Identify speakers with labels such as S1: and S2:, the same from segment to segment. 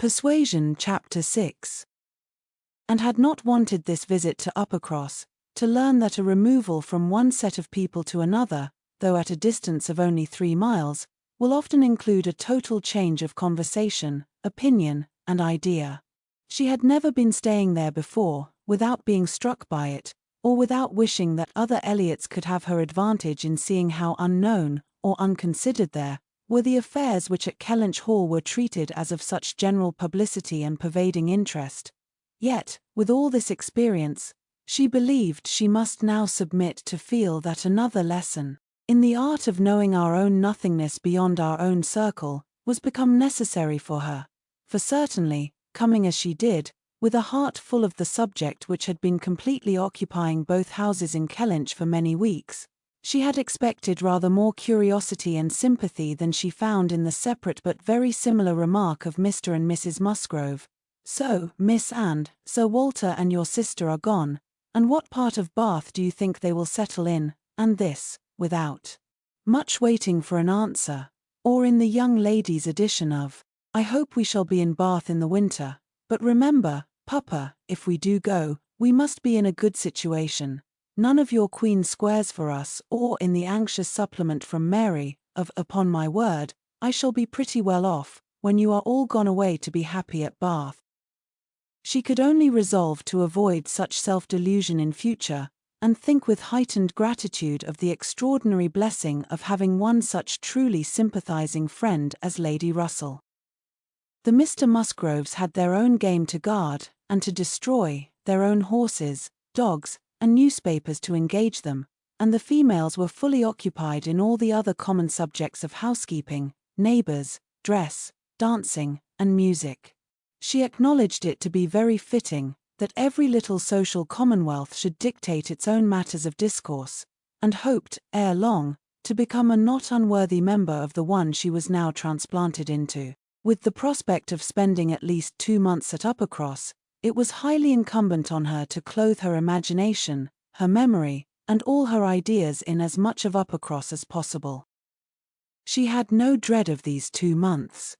S1: Persuasion Chapter 6. And had not wanted this visit to Uppercross, to learn that a removal from one set of people to another, though at a distance of only 3 miles, will often include a total change of conversation, opinion, and idea. She had never been staying there before, without being struck by it, or without wishing that other Elliots could have her advantage in seeing how unknown, or unconsidered there, were the affairs which at Kellynch Hall were treated as of such general publicity and pervading interest. Yet, with all this experience, she believed she must now submit to feel that another lesson, in the art of knowing our own nothingness beyond our own circle, was become necessary for her. For certainly, coming as she did, with a heart full of the subject which had been completely occupying both houses in Kellynch for many weeks, she had expected rather more curiosity and sympathy than she found in the separate but very similar remark of Mr. and Mrs. Musgrove. "So, Miss and Sir Walter and your sister are gone, and what part of Bath do you think they will settle in?" And this, without much waiting for an answer, or in the young lady's addition of, "I hope we shall be in Bath in the winter, but remember, Papa, if we do go, we must be in a good situation. None of your Queen Squares for us," or in the anxious supplement from Mary, of "Upon my word, I shall be pretty well off, when you are all gone away to be happy at Bath." She could only resolve to avoid such self-delusion in future, and think with heightened gratitude of the extraordinary blessing of having one such truly sympathizing friend as Lady Russell. The Mr. Musgroves had their own game to guard, and to destroy, their own horses, dogs, and newspapers to engage them, and the females were fully occupied in all the other common subjects of housekeeping, neighbors, dress, dancing, and music. She acknowledged it to be very fitting that every little social commonwealth should dictate its own matters of discourse, and hoped, ere long, to become a not unworthy member of the one she was now transplanted into. With the prospect of spending at least 2 months at Uppercross, it was highly incumbent on her to clothe her imagination, her memory, and all her ideas in as much of Uppercross as possible. She had no dread of these 2 months.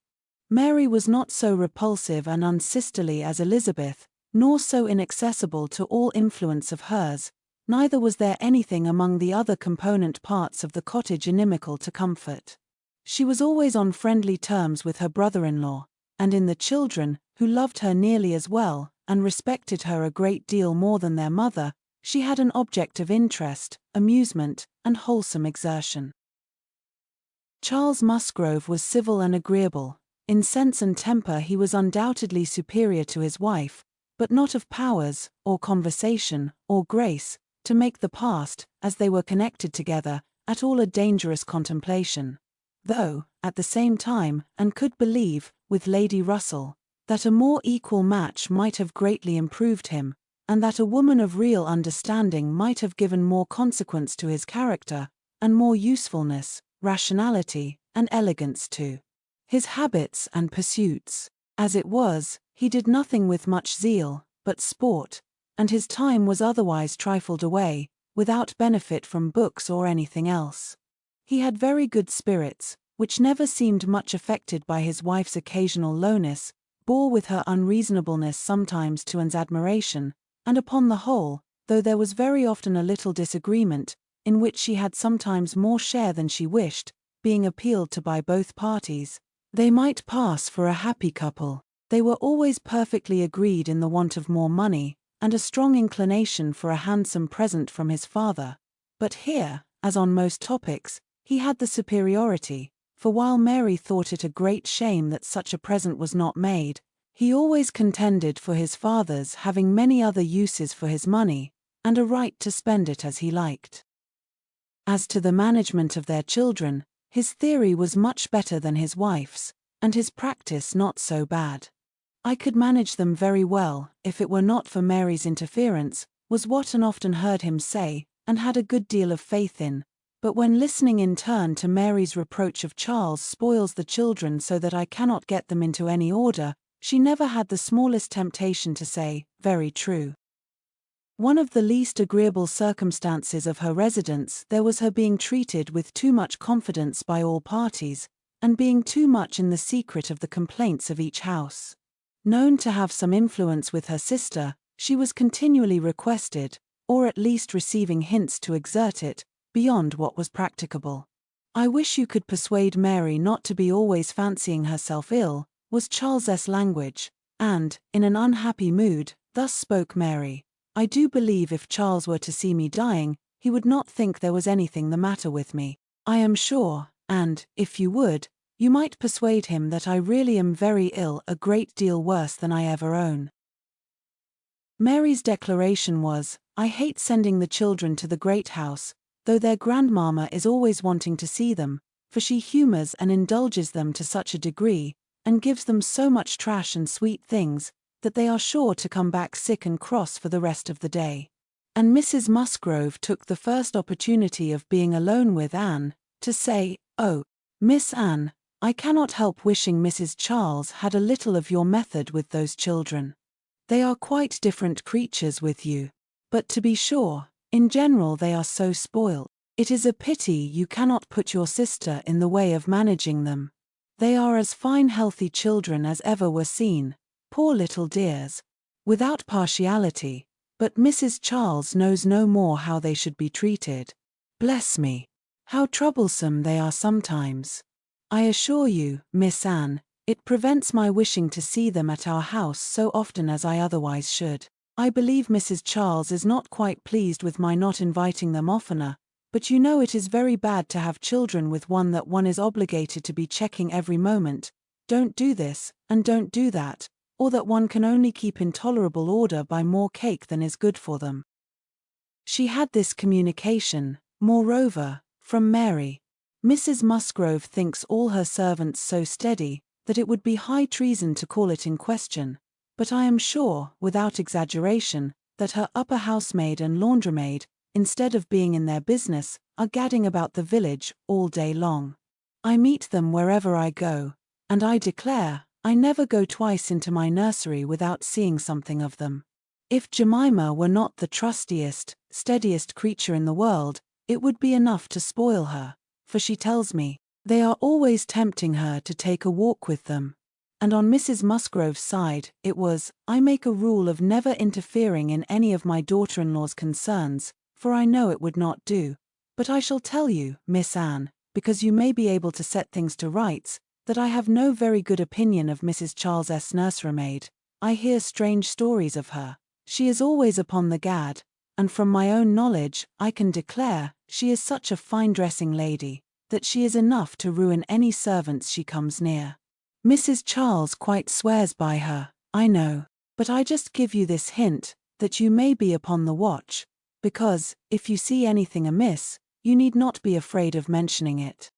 S1: Mary was not so repulsive and unsisterly as Elizabeth, nor so inaccessible to all influence of hers, neither was there anything among the other component parts of the cottage inimical to comfort. She was always on friendly terms with her brother-in-law, and in the children, who loved her nearly as well, and respected her a great deal more than their mother, she had an object of interest, amusement, and wholesome exertion. Charles Musgrove was civil and agreeable. In sense and temper he was undoubtedly superior to his wife, but not of powers, or conversation, or grace, to make the past, as they were connected together, at all a dangerous contemplation. Though, at the same time, and could believe, with Lady Russell, that a more equal match might have greatly improved him, and that a woman of real understanding might have given more consequence to his character, and more usefulness, rationality, and elegance to his habits and pursuits. As it was, he did nothing with much zeal, but sport, and his time was otherwise trifled away, without benefit from books or anything else. He had very good spirits, which never seemed much affected by his wife's occasional lowness, bore with her unreasonableness sometimes to one's admiration, and upon the whole, though there was very often a little disagreement, in which she had sometimes more share than she wished, being appealed to by both parties, they might pass for a happy couple. They were always perfectly agreed in the want of more money, and a strong inclination for a handsome present from his father. But here, as on most topics, he had the superiority, for while Mary thought it a great shame that such a present was not made, he always contended for his father's having many other uses for his money, and a right to spend it as he liked. As to the management of their children, his theory was much better than his wife's, and his practice not so bad. "I could manage them very well, if it were not for Mary's interference," was what Anne often heard him say, and had a good deal of faith in. But when listening in turn to Mary's reproach of Charles spoils the children so that I cannot get them into any order, she never had the smallest temptation to say, "Very true." One of the least agreeable circumstances of her residence there was her being treated with too much confidence by all parties, and being too much in the secret of the complaints of each house. Known to have some influence with her sister, she was continually requested, or at least receiving hints to exert it, beyond what was practicable. "I wish you could persuade Mary not to be always fancying herself ill," was Charles's language, and, in an unhappy mood, thus spoke Mary. "I do believe if Charles were to see me dying, he would not think there was anything the matter with me. I am sure, and, if you would, you might persuade him that I really am very ill, a great deal worse than I ever own." Mary's declaration was, "I hate sending the children to the great house, though their grandmamma is always wanting to see them, for she humors and indulges them to such a degree, and gives them so much trash and sweet things, that they are sure to come back sick and cross for the rest of the day." And Mrs. Musgrove took the first opportunity of being alone with Anne, to say, "Oh, Miss Anne, I cannot help wishing Mrs. Charles had a little of your method with those children. They are quite different creatures with you. But to be sure, in general they are so spoiled. It is a pity you cannot put your sister in the way of managing them. They are as fine healthy children as ever were seen, poor little dears. Without partiality, but Mrs. Charles knows no more how they should be treated. Bless me, how troublesome they are sometimes. I assure you, Miss Anne, it prevents my wishing to see them at our house so often as I otherwise should. I believe Mrs. Charles is not quite pleased with my not inviting them oftener, but you know it is very bad to have children with one that one is obligated to be checking every moment, don't do this, and don't do that, or that one can only keep in tolerable order by more cake than is good for them." She had this communication, moreover, from Mary. Mrs. Musgrove thinks all her servants so steady, that it would be high treason to call it in question, but I am sure, without exaggeration, that her upper housemaid and laundrymaid, instead of being in their business, are gadding about the village all day long. I meet them wherever I go, and I declare, I never go twice into my nursery without seeing something of them. If Jemima were not the trustiest, steadiest creature in the world, it would be enough to spoil her, for she tells me, they are always tempting her to take a walk with them. And on Mrs. Musgrove's side, it was, I make a rule of never interfering in any of my daughter-in-law's concerns, for I know it would not do. But I shall tell you, Miss Anne, because you may be able to set things to rights, that I have no very good opinion of Mrs. Charles's nurserymaid. I hear strange stories of her. She is always upon the gad, and from my own knowledge, I can declare, she is such a fine dressing lady, that she is enough to ruin any servants she comes near. Mrs. Charles quite swears by her, I know, but I just give you this hint, that you may be upon the watch, because, if you see anything amiss, you need not be afraid of mentioning it.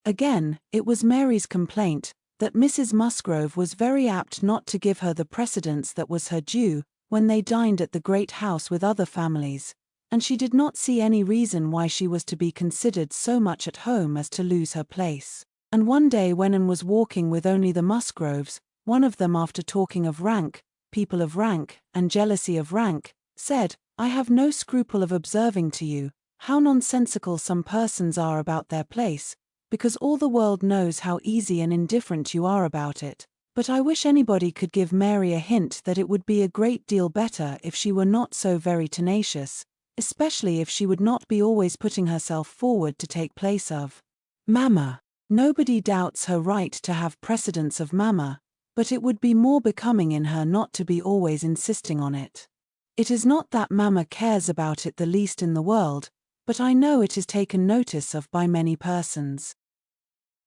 S1: Again, it was Mary's complaint, that Mrs. Musgrove was very apt not to give her the precedence that was her due, when they dined at the great house with other families, and she did not see any reason why she was to be considered so much at home as to lose her place. And one day when Anne was walking with only the Musgroves, one of them, after talking of rank, people of rank, and jealousy of rank, said, I have no scruple of observing to you, how nonsensical some persons are about their place, because all the world knows how easy and indifferent you are about it. But I wish anybody could give Mary a hint that it would be a great deal better if she were not so very tenacious, especially if she would not be always putting herself forward to take place of Mamma. Nobody doubts her right to have precedence of Mamma, but it would be more becoming in her not to be always insisting on it. It is not that Mamma cares about it the least in the world, but I know it is taken notice of by many persons.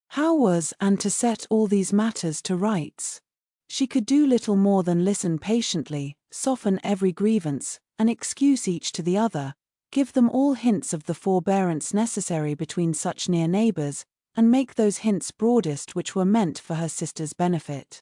S1: How was Anne to set all these matters to rights? She could do little more than listen patiently, soften every grievance, and excuse each to the other, give them all hints of the forbearance necessary between such near neighbors, and make those hints broadest which were meant for her sister's benefit.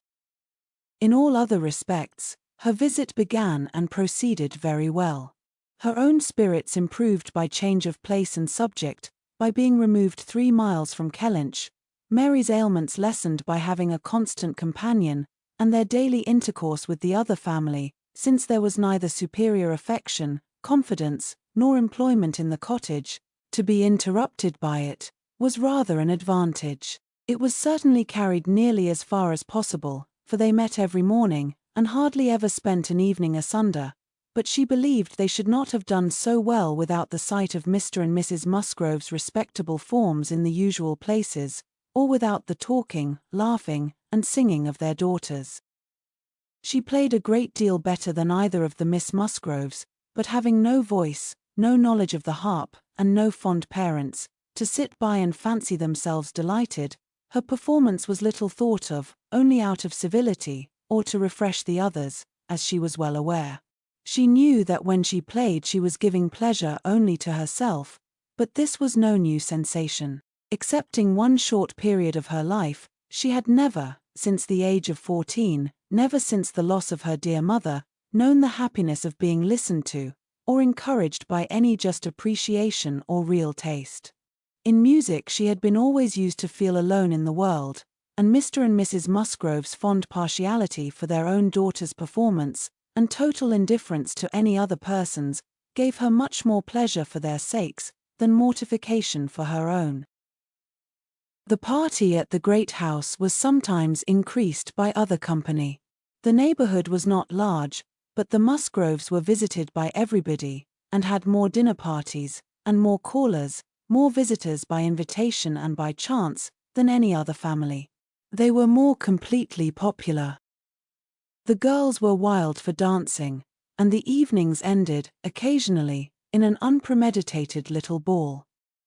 S1: In all other respects, her visit began and proceeded very well. Her own spirits improved by change of place and subject, by being removed 3 miles from Kellynch, Mary's ailments lessened by having a constant companion, and their daily intercourse with the other family, since there was neither superior affection, confidence, nor employment in the cottage, to be interrupted by it, was rather an advantage. It was certainly carried nearly as far as possible, for they met every morning, and hardly ever spent an evening asunder, but she believed they should not have done so well without the sight of Mr. and Mrs. Musgrove's respectable forms in the usual places, or without the talking, laughing, and singing of their daughters. She played a great deal better than either of the Miss Musgroves, but having no voice, no knowledge of the harp, and no fond parents, to sit by and fancy themselves delighted, her performance was little thought of, only out of civility, or to refresh the others, as she was well aware. She knew that when she played she was giving pleasure only to herself, but this was no new sensation. Excepting one short period of her life, she had never, since the age of 14, never since the loss of her dear mother, known the happiness of being listened to, or encouraged by any just appreciation or real taste. In music she had been always used to feel alone in the world, and Mr. and Mrs. Musgrove's fond partiality for their own daughter's performance, and total indifference to any other person's, gave her much more pleasure for their sakes, than mortification for her own. The party at the great house was sometimes increased by other company. The neighborhood was not large, but the Musgroves were visited by everybody, and had more dinner parties, and more callers, more visitors by invitation and by chance, than any other family. They were more completely popular. The girls were wild for dancing, and the evenings ended, occasionally, in an unpremeditated little ball.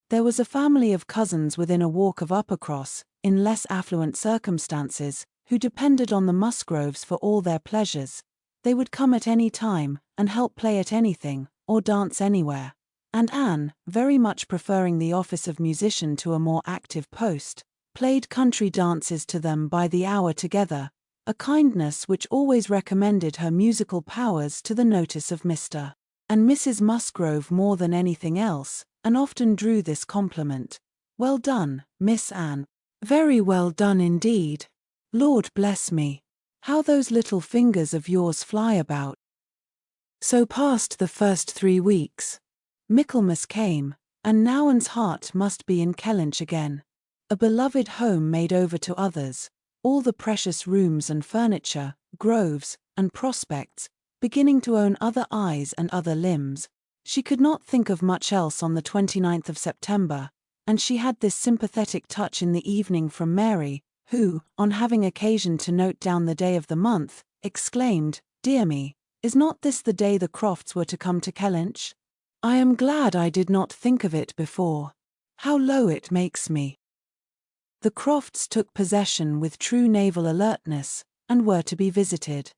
S1: There was a family of cousins within a walk of Uppercross, in less affluent circumstances, who depended on the Musgroves for all their pleasures. They would come at any time, and help play at anything, or dance anywhere. And Anne, very much preferring the office of musician to a more active post, played country dances to them by the hour together, a kindness which always recommended her musical powers to the notice of Mr. and Mrs. Musgrove more than anything else, and often drew this compliment. "Well done, Miss Anne. Very well done indeed. Lord bless me, how those little fingers of yours fly about." So passed the first 3 weeks. Michaelmas came, and now Anne's heart must be in Kellynch again. A beloved home made over to others, all the precious rooms and furniture, groves, and prospects, beginning to own other eyes and other limbs. She could not think of much else on the 29th of September, and she had this sympathetic touch in the evening from Mary, who, on having occasion to note down the day of the month, exclaimed, "Dear me, is not this the day the Crofts were to come to Kellynch? I am glad I did not think of it before. How low it makes me." The Crofts took possession with true naval alertness, and were to be visited.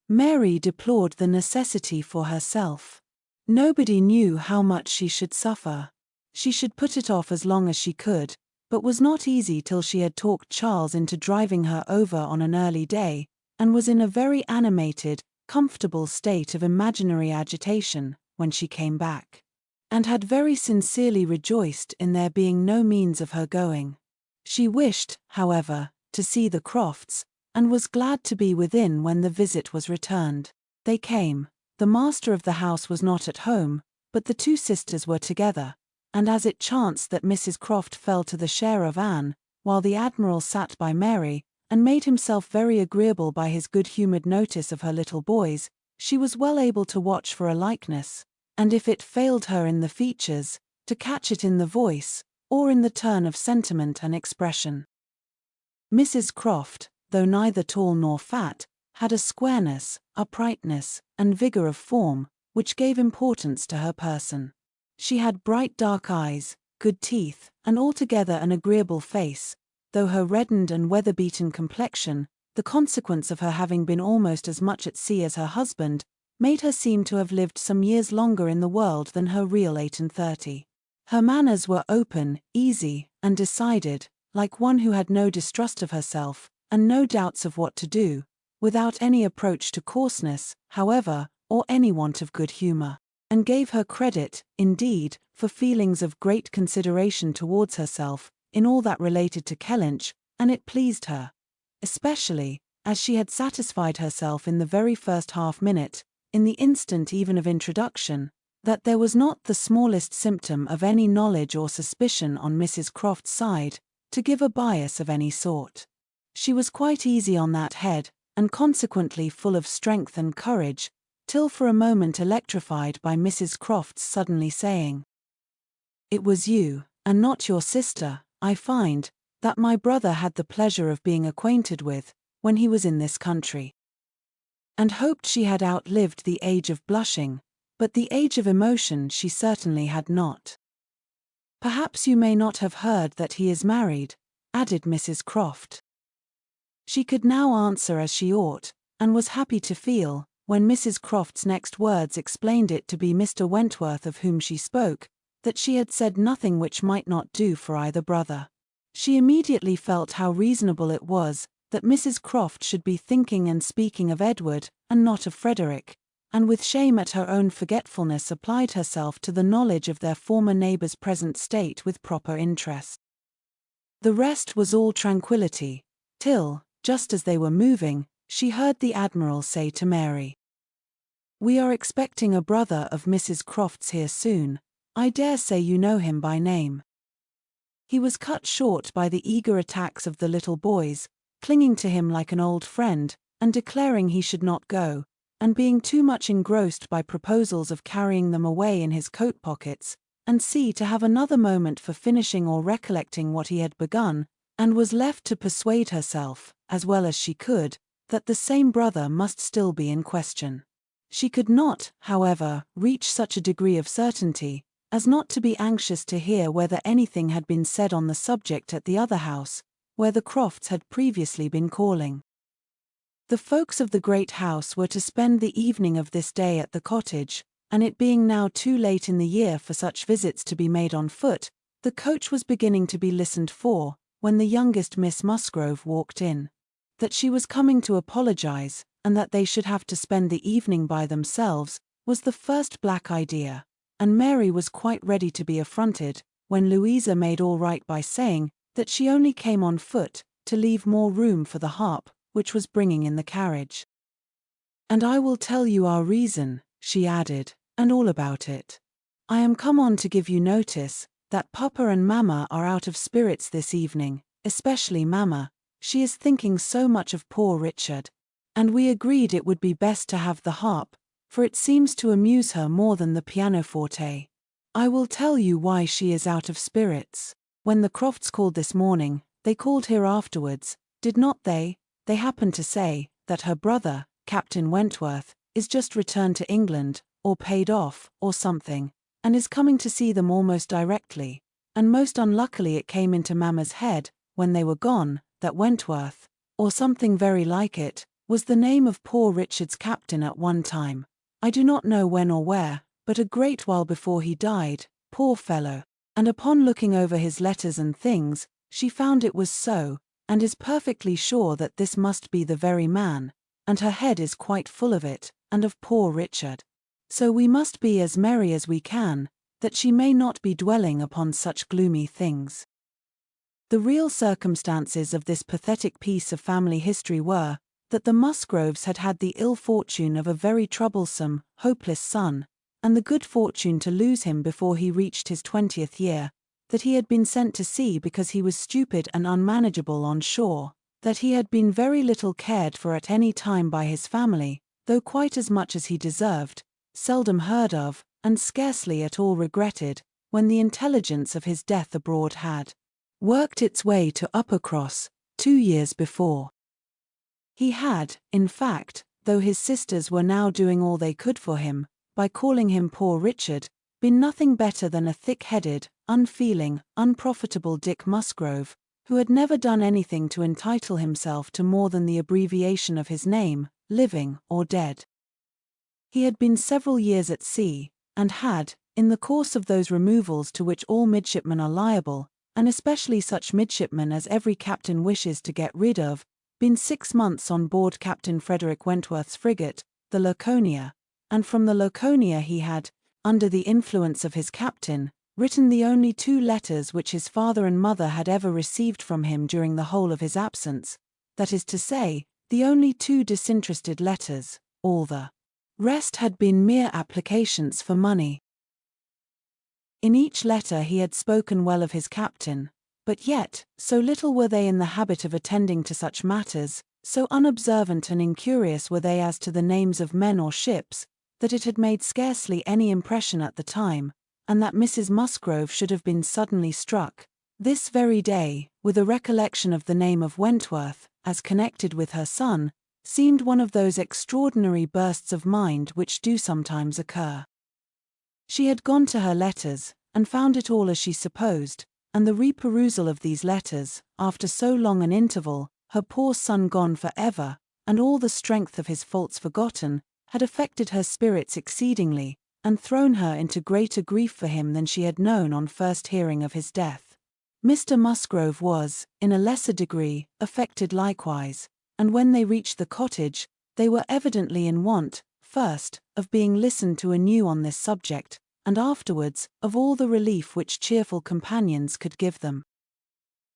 S1: Mary deplored the necessity for herself. Nobody knew how much she should suffer. She should put it off as long as she could, but was not easy till she had talked Charles into driving her over on an early day, and was in a very animated, comfortable state of imaginary agitation when she came back, and had very sincerely rejoiced in there being no means of her going. She wished, however, to see the Crofts, and was glad to be within when the visit was returned. They came. The master of the house was not at home, but the 2 sisters were together, and as it chanced that Mrs. Croft fell to the share of Anne, while the Admiral sat by Mary, and made himself very agreeable by his good-humoured notice of her little boys, she was well able to watch for a likeness, and if it failed her in the features, to catch it in the voice, or in the turn of sentiment and expression. Mrs. Croft, though neither tall nor fat, had a squareness, uprightness, and vigour of form, which gave importance to her person. She had bright dark eyes, good teeth, and altogether an agreeable face, though her reddened and weather-beaten complexion, the consequence of her having been almost as much at sea as her husband, made her seem to have lived some years longer in the world than her real 38. Her manners were open, easy, and decided, like one who had no distrust of herself, and no doubts of what to do, without any approach to coarseness, however, or any want of good humour, and gave her credit, indeed, for feelings of great consideration towards herself, in all that related to Kellynch, and it pleased her, especially, as she had satisfied herself in the very first half-minute, in the instant even of introduction, that there was not the smallest symptom of any knowledge or suspicion on Mrs. Croft's side, to give a bias of any sort. She was quite easy on that head, and consequently full of strength and courage, till for a moment electrified by Mrs. Croft's suddenly saying, "It was you, and not your sister, I find, that my brother had the pleasure of being acquainted with, when he was in this country." And hoped she had outlived the age of blushing, but the age of emotion she certainly had not. "Perhaps you may not have heard that he is married," added Mrs. Croft. She could now answer as she ought, and was happy to feel, when Mrs. Croft's next words explained it to be Mr. Wentworth of whom she spoke, that she had said nothing which might not do for either brother. She immediately felt how reasonable it was that Mrs. Croft should be thinking and speaking of Edward, and not of Frederick, and with shame at her own forgetfulness applied herself to the knowledge of their former neighbour's present state with proper interest. The rest was all tranquillity, till, just as they were moving, she heard the Admiral say to Mary, "We are expecting a brother of Mrs. Croft's here soon. I dare say you know him by name." He was cut short by the eager attacks of the little boys, clinging to him like an old friend, and declaring he should not go, and being too much engrossed by proposals of carrying them away in his coat pockets, and to have another moment for finishing or recollecting what he had begun, and was left to persuade herself, as well as she could, that the same brother must still be in question. She could not, however, reach such a degree of certainty, as not to be anxious to hear whether anything had been said on the subject at the other house, where the Crofts had previously been calling. The folks of the great house were to spend the evening of this day at the cottage, and it being now too late in the year for such visits to be made on foot, the coach was beginning to be listened for, when the youngest Miss Musgrove walked in. That she was coming to apologize, and that they should have to spend the evening by themselves, was the first black idea, and Mary was quite ready to be affronted, when Louisa made all right by saying that she only came on foot, to leave more room for the harp, which was bringing in the carriage. "And I will tell you our reason," she added, "and all about it. I am come on to give you notice, that Papa and Mamma are out of spirits this evening, especially Mamma, she is thinking so much of poor Richard. And we agreed it would be best to have the harp, for it seems to amuse her more than the pianoforte. I will tell you why she is out of spirits. When the Crofts called this morning, they called here afterwards, did not they? They happened to say that her brother, Captain Wentworth, is just returned to England, or paid off, or something, and is coming to see them almost directly, and most unluckily it came into Mamma's head, when they were gone, that Wentworth, or something very like it, was the name of poor Richard's captain at one time, I do not know when or where, but a great while before he died, poor fellow, and upon looking over his letters and things, she found it was so, and is perfectly sure that this must be the very man, and her head is quite full of it, and of poor Richard. So we must be as merry as we can, that she may not be dwelling upon such gloomy things. The real circumstances of this pathetic piece of family history were, that the Musgroves had had the ill fortune of a very troublesome, hopeless son, and the good fortune to lose him before he reached his 20th year, that he had been sent to sea because he was stupid and unmanageable on shore, that he had been very little cared for at any time by his family, though quite as much as he deserved, seldom heard of, and scarcely at all regretted, when the intelligence of his death abroad had worked its way to Uppercross, 2 years before. He had, in fact, though his sisters were now doing all they could for him, by calling him poor Richard, been nothing better than a thick-headed, unfeeling, unprofitable Dick Musgrove, who had never done anything to entitle himself to more than the abbreviation of his name, living or dead. He had been several years at sea, and had, in the course of those removals to which all midshipmen are liable, and especially such midshipmen as every captain wishes to get rid of, been 6 months on board Captain Frederick Wentworth's frigate, the Laconia, and from the Laconia he had, under the influence of his captain, written the only 2 letters which his father and mother had ever received from him during the whole of his absence, that is to say, the only 2 disinterested letters, all the rest had been mere applications for money. In each letter he had spoken well of his captain, but yet, so little were they in the habit of attending to such matters, So unobservant and incurious were they as to the names of men or ships, that it had made scarcely any impression at the time, and that Mrs. Musgrove should have been suddenly struck, this very day, with a recollection of the name of Wentworth, as connected with her son, seemed one of those extraordinary bursts of mind which do sometimes occur. She had gone to her letters, and found it all as she supposed, and the reperusal of these letters, after so long an interval, her poor son gone for ever, and all the strength of his faults forgotten, had affected her spirits exceedingly, and thrown her into greater grief for him than she had known on first hearing of his death. Mr. Musgrove was, in a lesser degree, affected likewise, and when they reached the cottage, they were evidently in want, first, of being listened to anew on this subject, and afterwards, of all the relief which cheerful companions could give them.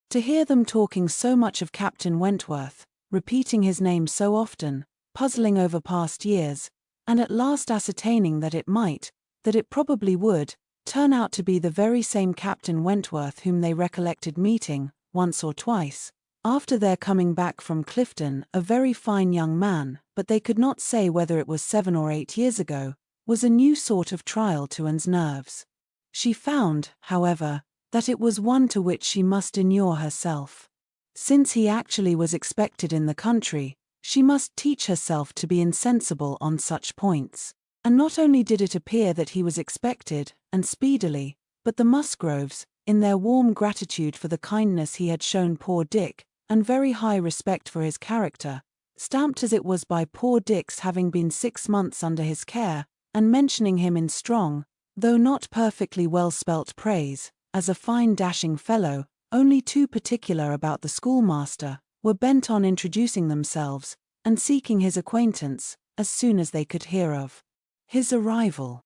S1: To hear them talking so much of Captain Wentworth, repeating his name so often, puzzling over past years, and at last ascertaining that it probably would, turn out to be the very same Captain Wentworth whom they recollected meeting, once or twice, after their coming back from Clifton, a very fine young man, but they could not say whether it was 7 or 8 years ago, was a new sort of trial to Anne's nerves. She found, however, that it was one to which she must inure herself. Since he actually was expected in the country, she must teach herself to be insensible on such points. And not only did it appear that he was expected, and speedily, but the Musgroves, in their warm gratitude for the kindness he had shown poor Dick, and very high respect for his character, stamped as it was by poor Dick's having been 6 months under his care, and mentioning him in strong, though not perfectly well-spelt praise, as a fine dashing fellow, only too particular about the schoolmaster, were bent on introducing themselves, and seeking his acquaintance, as soon as they could hear of his arrival.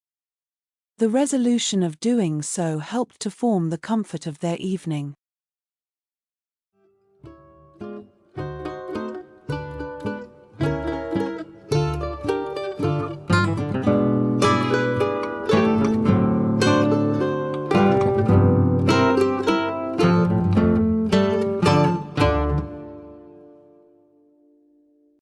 S1: The resolution of doing so helped to form the comfort of their evening.